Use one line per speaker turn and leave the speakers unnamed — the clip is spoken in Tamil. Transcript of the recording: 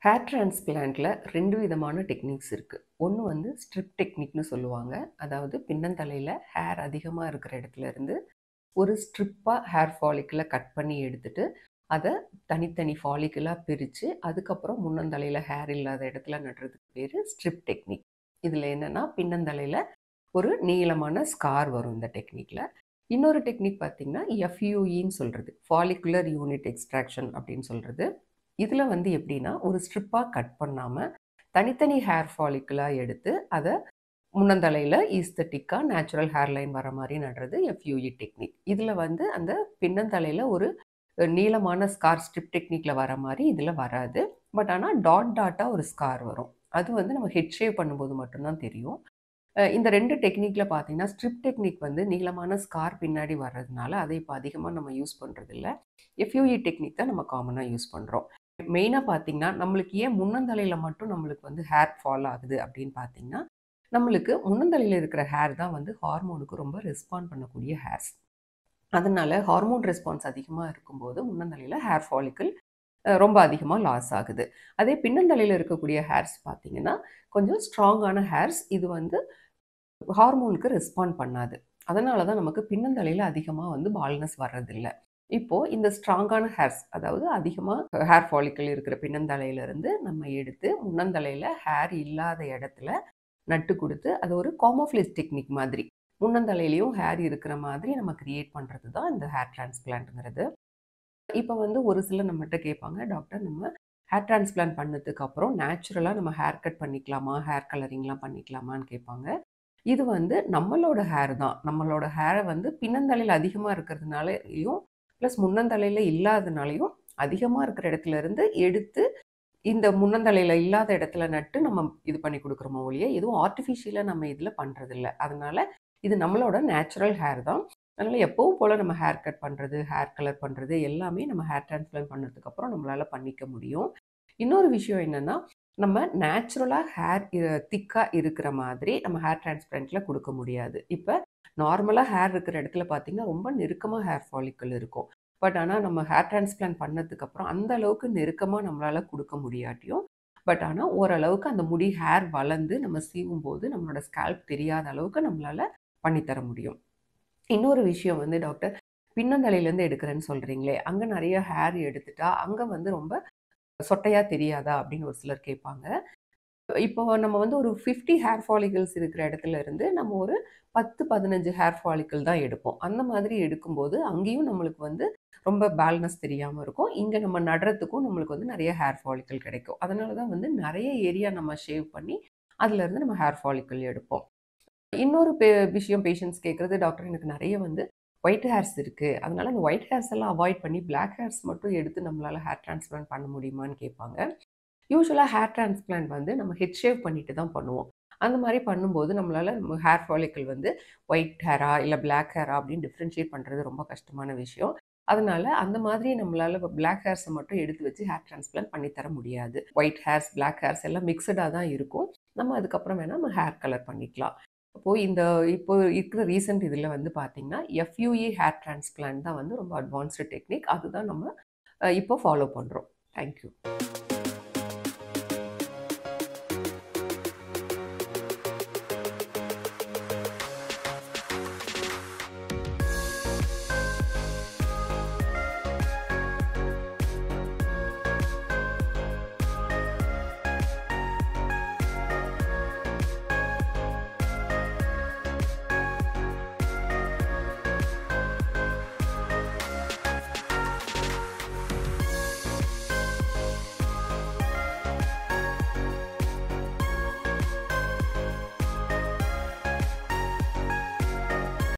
ஹேர் டிரான்ஸ்பிளான்ட்ல 2 விதமான டெக்னிக்ஸ் இருக்கு. ஒண்ணு வந்து ஸ்ட்ரிப் டெக்னிக்ன்னு சொல்லுவாங்க. அதாவது பின்னந்தலையில ஹேர் அதிகமா இருக்கிற இடத்துல இருந்து ஒரு ஸ்ட்ரிப்பா ஹேர் ஃபாலிக்கிள கட் பண்ணி எடுத்துட்டு, அத தனித்தனி ஃபாலிக்கிளா பிரிச்சு, அதுக்கப்புறம் முன்னந்தலையில ஹேர் இல்லாத இடத்துல நடுறதுக்கு பேரு ஸ்ட்ரிப் டெக்னிக். இதுல என்னன்னா, பின்னந்தலையில ஒரு நீளமான ஸ்கார் வரும் இந்த டெக்னிக்ல. இன்னொரு டெக்னிக் பார்த்தீங்கன்னா, எஃப்யூஇன்னு சொல்றது. ஃபாலிகுலர் யூனிட் எக்ஸ்ட்ராக்ஷன் அப்படின்னு சொல்றது. இதுல வந்து எப்படின்னா, ஒரு ஸ்ட்ரிப்பா கட் பண்ணாம, தனித்தனி ஹேர் ஃபாலிக்கிளா எடுத்து, அத முன்னந்தலையில ஈஸ்தெட்டிக்கா நேச்சுரல் ஹேர் லைன் வர மாரி நடுறது எஃப்யூஇ டெக்னிக். இதுல வந்து அந்த பின்னந்தலையில ஒரு நீளமான ஸ்கார் ஸ்ட்ரிப் டெக்னிக்ல வர மாரி இதுல வராது. பட் ஆனா டாட் டாட்டா ஒரு ஸ்கார் வரும். அது வந்து நம்ம ஹெட் ஷேவ் பண்ணும்போது மட்டும் தான் தெரியும். இந்த 2 டெக்னிக்ல பார்த்தீங்கன்னா, ஸ்ட்ரிப் டெக்னிக் வந்து நீளமான ஸ்கார் பின்னாடி வர்றதுனால, அத இப்ப அதிகமா நம்ம யூஸ் பண்றதில்ல. எஃப்யூஇ டெக்னிக் தான் நம்ம காமனா யூஸ் பண்றோம். மெயினா பார்த்தீங்கன்னா, நம்மளுக்கு ஏன் முன்னந்தலையில மட்டும் நம்மளுக்கு வந்து ஹேர் ஃபால் ஆகுது அப்படின்னு பார்த்தீங்கன்னா, நம்மளுக்கு முன்னந்தலையில இருக்கிற ஹேர் தான் வந்து ஹார்மோனுக்கு ரொம்ப ரெஸ்பாண்ட் பண்ணக்கூடிய ஹேர்ஸ். அதனால ஹார்மோன் ரெஸ்பான்ஸ் அதிகமா இருக்கும்போது, முன்னந்தலையில ஹேர் ஃபாலிக்கிள் ரொம்ப அதிகமா லாஸ் ஆகுது. அதே பின்னந்தலையில இருக்கக்கூடிய ஹேர்ஸ் பார்த்தீங்கன்னா, கொஞ்சம் ஸ்ட்ராங்கான ஹேர்ஸ். இது வந்து ஹார்மோனுக்கு ரெஸ்பாண்ட் பண்ணாது. அதனால தான் நமக்கு பின்னந்தலையில அதிகமா வந்து பால்னஸ் வர்றதில்ல. இப்போ இந்த ஸ்ட்ராங்கான ஹேர்ஸ், அதாவது அதிகமா ஹேர் ஃபாலிக்கிள் இருக்கிற பின்னந்தலையிலிருந்து நம்ம எடுத்து முன்னந்தலையில ஹேர் இல்லாத இடத்துல நட்டு குடுத்து, அது ஒரு காமோஃப்ளேஜ் டெக்னிக் மாதிரி. முன்னந்தலையிலயும் ஹேர் இருக்கிற மாதிரி நம்ம கிரியேட் பண்றது தான் இந்த ஹேர் டிரான்ஸ்பிளான்ட்ங்கிறது. இப்ப வந்து ஒரு சிலர் நம்மட்ட கேட்பாங்க, டாக்டர் நம்ம ஹேர் டிரான்ஸ்பிளான்ட் பண்ணதுக்கு அப்புறம் நேச்சுரலா நம்ம ஹேர் கட் பண்ணிக்கலாமா? ஹேர் கலரிங்லாம் பண்ணிக்கலாமான்னு கேட்பாங்க. இது வந்து நம்மளோட ஹேர் தான். நம்மளோட ஹேர வந்து பின்னந்தலையில அதிகமா இருக்கிறதுனாலயும், பிளஸ் முன்னந்தலையில இல்லாதனாலயும், அதிகமா இருக்கிற இடத்துல இருந்து எடுத்து, இந்த முன்னந்தலையில இல்லாத இடத்துல நட்டு நம்ம இது பண்ணி குடுக்குறோமே ஒழிய, எதுவும் ஆர்ட்டிஃபிஷியலா நம்ம இதுல பண்றதில்ல. அதனால இது நம்மளோட நேச்சுரல் ஹேர் தான். அதனால எப்பவும் போல நம்ம ஹேர் கட் பண்றது, ஹேர் கலர் பண்றது எல்லாமே நம்ம ஹேர் டிரான்ஸ்பிளான்ட் பண்ணதுக்கு அப்புறம் நம்மளால பண்ணிக்க முடியும். இன்னொரு விஷயம் என்னன்னா, நம்ம நேச்சுரலா ஹேர் திக்கா இருக்கிற மாதிரி நம்ம ஹேர் டிரான்ஸ்பிளான்ட்ல குடுக்க முடியாது. இப்ப நார்மலா ஹேர் இருக்கிற இடத்துல பார்த்தீங்கன்னா, ரொம்ப நெருக்கமா ஹேர் ஃபாலிக்கிள் இருக்கும். பட் ஆனா நம்ம ஹேர் டிரான்ஸ்பிளான்ட் பண்ணதுக்கு அப்புறம் அந்த அளவுக்கு நெருக்கமா நம்மளால குடுக்க முடியாட்டியும், பட் ஆனா ஓரளவுக்கு அந்த முடி ஹேர் வளர்ந்து நம்ம சீவும்போது நம்மளோட ஸ்கேல்ப் தெரியாத அளவுக்கு நம்மளால பண்ணி தர முடியும். இன்னொரு விஷயம் வந்து டாக்டர், பின்னந்தலையிலேருந்து எடுக்கிறேன்னு சொல்றீங்களே, அங்க நெறைய ஹேர் எடுத்துட்டா, அங்க வந்து ரொம்ப சொட்டையா தெரியாதா? அப்படின்னு ஒரு சிலர் கேட்பாங்க. இப்போ நம்ம வந்து ஒரு 50 ஹேர் ஃபாலிகல்ஸ் இருக்கிற இடத்துல இருந்து நம்ம ஒரு 10, 15 ஹேர் ஃபாலிக்கிள் தான் எடுப்போம். அந்த மாதிரி எடுக்கும்போது, அங்கேயும் நம்மளுக்கு வந்து ரொம்ப பேல்னஸ் தெரியாம இருக்கும். இங்க நம்ம நடுறதுக்கும் நம்மளுக்கு வந்து நெறைய ஹேர் ஃபாலிக்கிள் கிடைக்கும். அதனால தான் வந்து நெறைய ஏரியா நம்ம ஷேவ் பண்ணி, அதுலருந்து நம்ம ஹேர் ஃபாலிக்கிள் எடுப்போம். இன்னொரு விஷயம் பேஷண்ட்ஸ் கேட்கறது, டாக்டர் எனக்கு நெறைய வந்து ஒயிட் ஹேர்ஸ் இருக்கு. அதனால அந்த ஒயிட் ஹேர்ஸ் எல்லாம் அவாய்ட் பண்ணி பிளாக் ஹேர்ஸ் மட்டும் எடுத்து நம்மளால ஹேர் டிரான்ஸ்பிளான்ட் பண்ண முடியுமான்னு கேட்பாங்க. யூசுவலா ஹேர் டிரான்ஸ்பிளான்ட் வந்து நம்ம ஹெட் ஷேவ் பண்ணிட்டு தான் பண்ணுவோம். அந்த மாரி பண்ணும்போது நம்மளால நம்ம ஹேர் ஃபாலிக்கிள் வந்து ஒயிட் ஹேரா, இல்ல பிளாக் ஹேரா அப்படின்னு டிஃபரன்ஷியேட் பண்றது ரொம்ப கஷ்டமான விஷயம். அதனால அந்த மாதிரி நம்மளால பிளாக் ஹேர்ஸ மட்டும் எடுத்து வச்சு ஹேர் டிரான்ஸ்பிளான்ட் பண்ணி தர முடியாது. ஒயிட் ஹேர்ஸ், பிளாக் ஹேர்ஸ் எல்லாம் மிக்ஸ்டா தான் இருக்கும். நம்ம அதுக்கப்புறம் வேணா நம்ம ஹேர் கலர் பண்ணிக்கலாம். இப்போ இருக்கிற ரீசென்ட் இதுல வந்து பார்த்தீங்கன்னா, எஃப்யூஇ ஹேர் டிரான்ஸ்பிளான்ட் தான் வந்து ரொம்ப அட்வான்ஸ்டு டெக்னிக். அதுதான் நம்ம இப்போ ஃபாலோ பண்றோம். Thank you.